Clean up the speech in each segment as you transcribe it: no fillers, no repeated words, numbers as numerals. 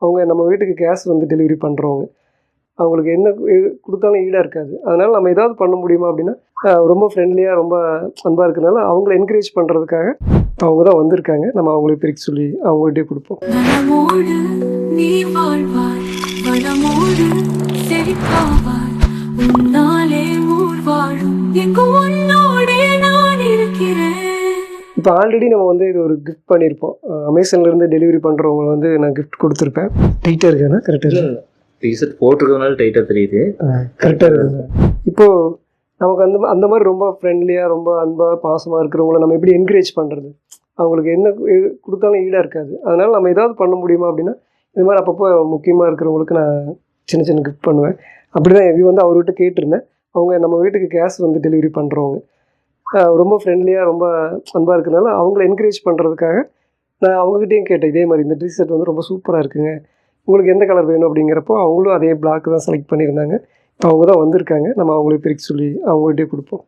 அவங்க நம்ம வீட்டுக்கு கேஸ் வந்து டெலிவரி பண்ணுறவங்க. அவங்களுக்கு என்ன கொடுத்தாலும் ஈடாக இருக்காது. அதனால் நம்ம ஏதாவது பண்ண முடியுமா அப்படின்னா, ரொம்ப ஃப்ரெண்ட்லியாக ரொம்ப அன்பாக இருக்கிறனால அவங்கள என்கரேஜ் பண்ணுறதுக்காக அவங்க தான் வந்திருக்காங்க. நம்ம அவங்களே பிரிக்க சொல்லி அவங்ககிட்டே கொடுப்போம். இப்போ ஆல்ரெடி நம்ம வந்து இது ஒரு கிஃப்ட் பண்ணியிருப்போம். அமேசான்லேருந்து டெலிவரி பண்ணுறவங்க வந்து நான் கிஃப்ட் கொடுத்துருப்பேன். டைட்டாக இருக்காண்ணா? கரெக்டாக இருக்கு. டிஷர்ட் போட்டிருக்கிறதுனால டைட்டாக தெரியுது. கரெக்டாக இருக்குங்க. இப்போது நமக்கு அந்த மாதிரி ரொம்ப ஃப்ரெண்ட்லியாக ரொம்ப அன்பாக பாசமாக இருக்கிறவங்கள நம்ம எப்படி என்கரேஜ் பண்ணுறது? அவங்களுக்கு என்ன கொடுத்தாலும் ஈடாக இருக்காது. அதனால் நம்ம ஏதாவது பண்ண முடியுமா அப்படின்னா, இது மாதிரி அப்பப்போ முக்கியமாக இருக்கிறவங்களுக்கு நான் சின்ன சின்ன கிஃப்ட் பண்ணுவேன். அப்படி தான் இது வந்து அவர்கிட்ட கேட்டிருந்தேன். அவங்க நம்ம வீட்டுக்கு கேஸ் வந்து டெலிவரி பண்ணுறவங்க. ரொம்ப ஃப்ரெண்ட்லியாக ரொம்ப அன்பாக இருக்கிறனால அவங்கள என்கரேஜ் பண்ணுறதுக்காக நான் அவங்ககிட்டையும் கேட்டேன். இதே மாதிரி இந்த டிஷர்ட் வந்து ரொம்ப சூப்பராக இருக்குங்க, உங்களுக்கு எந்த கலர் வேணும் அப்படிங்கிறப்போ அவங்களும் அதே பிளாக் தான் செலக்ட் பண்ணியிருந்தாங்க. இப்போ அவங்க தான் வந்திருக்காங்க. நம்ம அவங்களே பிரிக்க சொல்லி அவங்ககிட்டே கொடுப்போம்.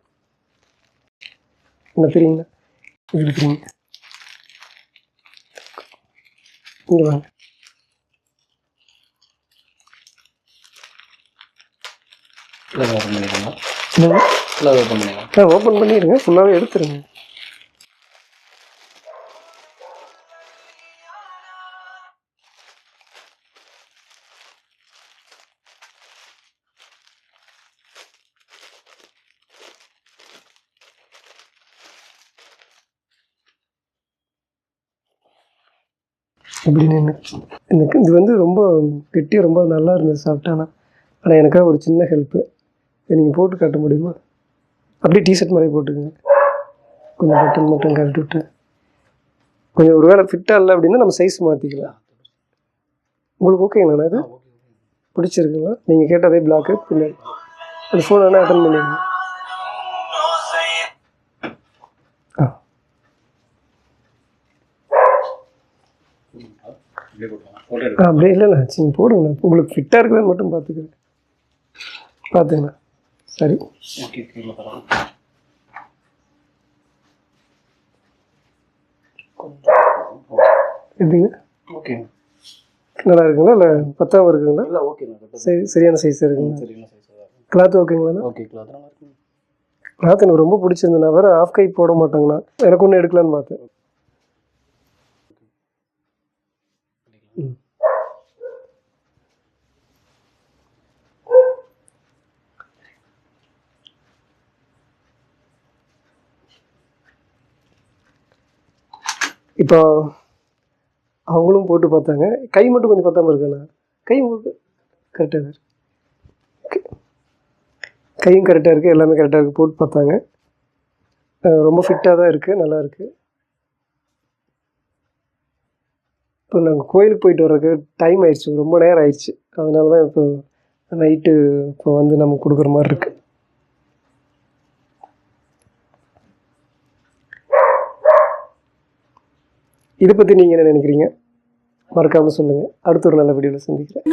என்ன தெரியுங்களா? இது இருக்கிறீங்க இங்கே வாங்க. ஓப்பன் பண்ணிடுங்க, ஃபுல்லாகவே எடுத்துருங்க. அப்படின்னு எனக்கு இது வந்து ரொம்ப கெட்டியாக ரொம்ப நல்லா இருந்தது சாப்பிட்டானா. ஆனால் எனக்காக ஒரு சின்ன ஹெல்ப்பு, இதை நீங்கள் போட்டு காட்ட முடியுமா? அப்படியே டிஷர்ட் மாதிரி போட்டுக்கோங்க. கொஞ்சம் பட்டன் மட்டும் கழட்டி விட்டேன். கொஞ்சம் ஒரு வேளை ஃபிட்டாக இல்லை அப்படின்னா நம்ம சைஸ் மாற்றிக்கலாம். உங்களுக்கு ஓகேங்கண்ணா? இது பிடிச்சிருக்குங்களா? நீங்கள் கேட்டதே பிளாக்கு பின்னாடி அந்த ஃபோன் வேணால் அட்டன் பண்ணிடுங்க. அப்படியே இல்லைண்ணா, நீங்கள் போடுங்கண்ணா. உங்களுக்கு ஃபிட்டாக இருக்குதுன்னு மட்டும் பார்த்துங்கண்ணா. சரி, எப்படிங்க? ஓகே, நல்லா இருக்குங்களா? இல்லை பத்தாமல் இருக்குங்களா? இல்லை ஓகேண்ணா. சரி, சரியான சைஸ் இருக்குங்களா? கிளாத் ஓகேங்களாண்ணா? ஓகே, கிளாத் நல்லா இருக்குங்க. கிளாத் எனக்கு ரொம்ப பிடிச்சிருந்து. நான் வேறு ஆஃப் கை போட மாட்டேங்கண்ணா, எனக்கு ஒன்று எடுக்கலான்னு பார்த்தேன். இப்போ அவங்களும் போட்டு பார்த்தாங்க. கை மட்டும் கொஞ்சம் பத்தாமல் இருக்குண்ணா. கை உங்களுக்கு கரெக்டாக இருக்குது. கையும் கரெக்டாக இருக்குது, எல்லாமே கரெக்டாக இருக்குது. போட்டு பார்த்தாங்க. ரொம்ப ஃபிட்டாக தான் இருக்குது, நல்லா இருக்குது. இப்போ நாங்கள் கோயிலுக்கு போயிட்டு வர்றதுக்கு டைம் ஆயிடுச்சு, ரொம்ப நேரம் ஆயிடுச்சு. அதனால தான் இப்போ நைட்டு இப்போ வந்து நம்ம கொடுக்குற மாதிரி இருக்குது. இதை பற்றி நீங்கள் என்ன நினைக்கிறீங்க? மறக்காமல் சொல்லுங்கள். அடுத்த ஒரு நல்ல வீடியோவில் சந்திக்கிறேன்.